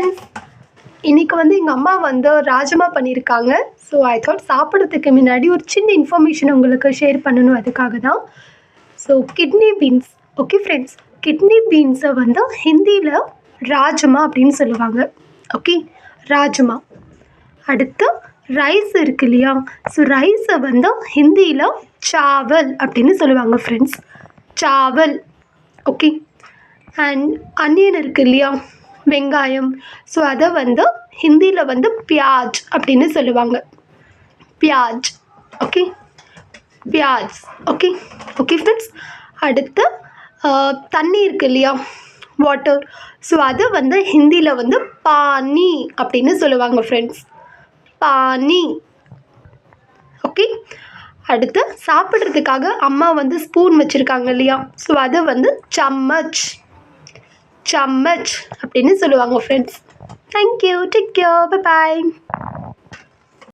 Friends, இன்றைக்கி எங்கள் அம்மா ராஜ்மா பண்ணியிருக்காங்க. ஸோ ஐ தாட் சாப்பிட்றதுக்கு முன்னாடி ஒரு சின்ன இன்ஃபர்மேஷன் உங்களுக்கு ஷேர் பண்ணணும், அதுக்காக தான். So kidney beans, okay friends, kidney பீன்ஸை ஹிந்தியில் ராஜ்மா அப்படின்னு சொல்லுவாங்க. ஓகே, ராஜ்மா. அடுத்து ரைஸ் இருக்கு இல்லையா, ஸோ ரைஸை ஹிந்தியில் சாவல் அப்படின்னு சொல்லுவாங்க ஃப்ரெண்ட்ஸ், சாவல். ஓகே, அண்ட் அனியன் இருக்குது இல்லையா, வெங்காயம், ஸோ அதை ஹிந்தியில் பியாஜ் அப்படின்னு சொல்லுவாங்க, பியாஜ். ஓகே, பியாஜ். Okay okay friends. அடுத்து தண்ணி இருக்குது இல்லையா, வாட்டர், ஸோ அதை ஹிந்தியில் பானி அப்படின்னு சொல்லுவாங்க ஃப்ரெண்ட்ஸ், பானி. ஓகே, அடுத்து சாப்பிட்றதுக்காக அம்மா ஸ்பூன் வச்சுருக்காங்க இல்லையா, ஸோ அதை சம்மச், சம்மச் அப்படின்னு சொல்லுவாங்க friends. Thank you, take care, bye bye.